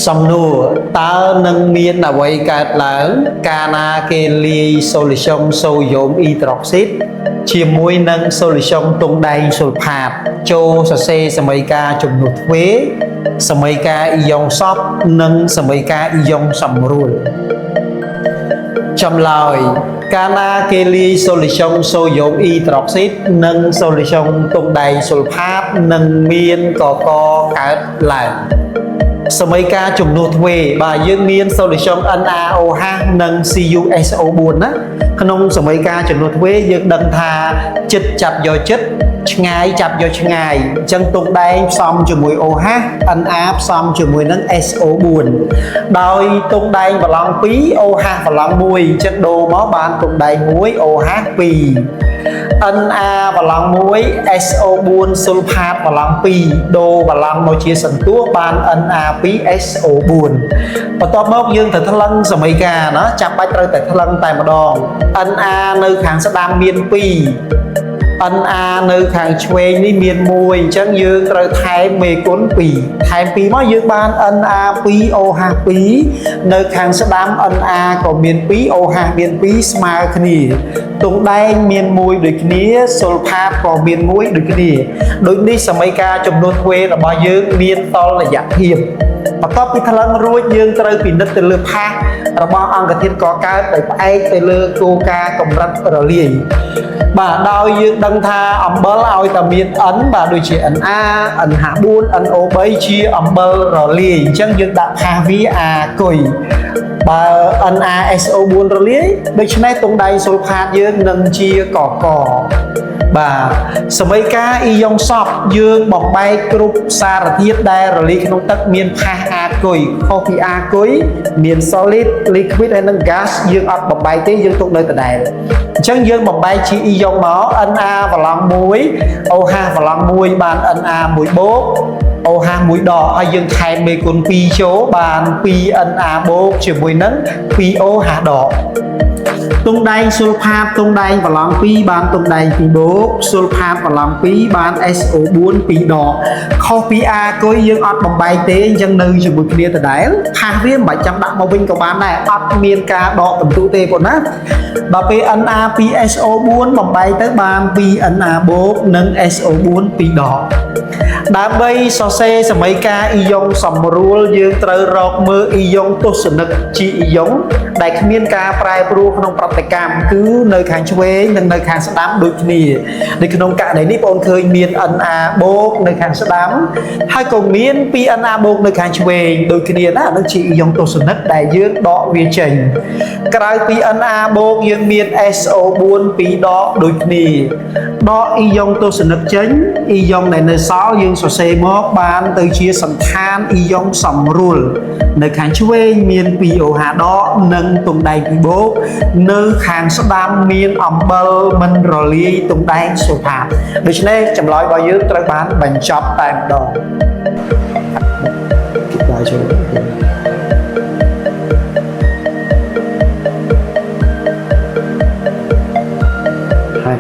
សំណួរតើនឹងមានអ្វីកើតឡើងកាលណាគេលាយសូលីស្យុងសូដ្យូមអ៊ីដ្រូស៊ីតជាមួយនឹងសូលីស្យុងទង់ដែងស៊ុលផាតចូលសរសេរសមីការជំនួសទ្វេសមីការអ៊ីយ៉ុងសបនិងសមីការអ៊ីយ៉ុងសម្រួលចម្លើយកាលណាគេលាយសូលីស្យុងសូដ្យូមអ៊ីដ្រូស៊ីតនិងសូលីស្យុងទង់ដែងស៊ុលផាតនឹងមានកកកើតឡើងសមីការជំនួសទ្វេបាទយើងមានសូលីស្យុង NaOH និង CuSO4 ណាក្នុងសមីការជំនួសទ្វេយើងដឹងថាចិត្តចាប់យកចិត្តឆ្ងាយចាប់យកឆ្ងាយអញ្ចឹងទង់ដែងផ្សំជាមួយ OH Na ផ្សំជាមួយនឹង SO4 ដោយទង់ដែងប្រឡង2 OH ប្រឡង1អញ្ចឹងដូរមកបានទង់ដែង1 OH 2 Na ប្រឡង1 SO4 ស៊ុលផាតប្រឡង2ដូរប្រឡងមកជាសន្ទស្សបាន Na2 SO4 បន្ទាប់មកយើងត្រូវថ្លឹងសមីការណាចាំបាច់ត្រូវតែថ្លឹងតែម្ដង Na នៅខាងស្ដាំមាន2 Na នៅខាងឆ្វេងនេះមាន1អញ្ចឹងយើងត្រូវថែមមេគុណ2ថែម2មកយើងបាន Na2 OH 2នៅខាងស្ដាំ Na ក៏មាន2 OH មាន2ស្មើគ្នាទង់ដែងមាន1ដូចគ្នាស៊ុលផាតក៏មាន1ដូចគ្នាដូចនេះសមីការចំនួនទ្វេរបស់យើងមានតលយៈភាពបន្ទាប់ពីថ្លឹងរួចយើងត្រូវពិនិត្យទៅលើផាសរបស់អង្គធាតុកកើតដោយផ្អែកទៅលើគោលការណ៍កម្រិតរលាយបាទដោយយើងដឹងថាអំបិលឲ្យតែមាន N បាទដូចជា Na NH4 NO3 ជាអំបិលរលាយអញ្ចឹងយើងដាក់ផាសវាអាគុយបើ NaSO4 រលាយដូច្នេះទង់ដែងស៊ុលផាតយើងនឹងជាកកបាទសមីការអ៊ីយ៉ុងសបយើងបំបែកគ្រប់សារធាតុដែលរលាយក្នុងទឹកមានផាសអាគុយខុសពីអាគុយមាន solid liquid ហើយនិង gas យើងអត់បំបែកទេយើងទុកនៅដដែលអញ្ចឹងយើងបំបែកជាអ៊ីយ៉ុងមក Na ប្រឡង1 OH ប្រឡង1បាន Na 1បូក OH 1ដកហើយយើងថែមមេគុណ2ចូលបាន2 Na បូកជាមួយនឹង2 OH ដកទង់ដែងស៊ុលផាតទង់ដែងប្រឡង2បានទង់ដែង2បូកស៊ុលផាតប្រឡង2បាន SO4 2ដកខុសពីអាគុយយើងអត់បំបែកទេអញ្ចឹងនៅជាមួយគ្នាដដែលផាសវាមិនបាច់ចាំដាក់មកវិញក៏បានដែរអត់មានការដកបន្ទុទេប៉ុណ្ណាដល់ពេល Na2SO4 បំបែកទៅបាន2 Na បូកនិង SO4 2ដកដើម្បីសរសេរសមីការអ៊ីយ៉ុងសម្រួលយើងត្រូវរកមើលអ៊ីយ៉ុងទស្សនិកជាអ៊ីយ៉ុងដែលគ្មានការប្រែប្រួលក្នុងប្រតិកម្មគឺនៅខាងឆ្វេងនិងនៅខាងស្ដាំដូចគ្នានៅក្នុងករណីនេះបងឃើញមាន Na បូកនៅខាងស្ដាំហើយក៏មាន2 Na បូកនៅខាងឆ្វេងដូចគ្នាណាអានឹងជាអ៊ីយ៉ុងទស្សនិកដែលយើងដកវាចេញក្រៅពី Na បូកយើងមាន SO4 2ដកដូចគ្នាដកអ៊ីយ៉ុងទស្សនិកចេញអ៊ីយ៉ុងដែលនៅសល់យើងសរសេរមកបានទៅជាសន្តានអ៊ីយ៉ុងសម្រួលនៅខាងឆ្វេងមាន2 OH ដកនិងទង់ដែង2បូកនៅខាងស្ដាំមានអំបិលមិនរលាយទង់ដែងស៊ុលផាតដូច្នេះចម្លើយរបស់យើងត្រូវបានបញ្ចប់តែម្ដងគិតដល់ចូលហើយ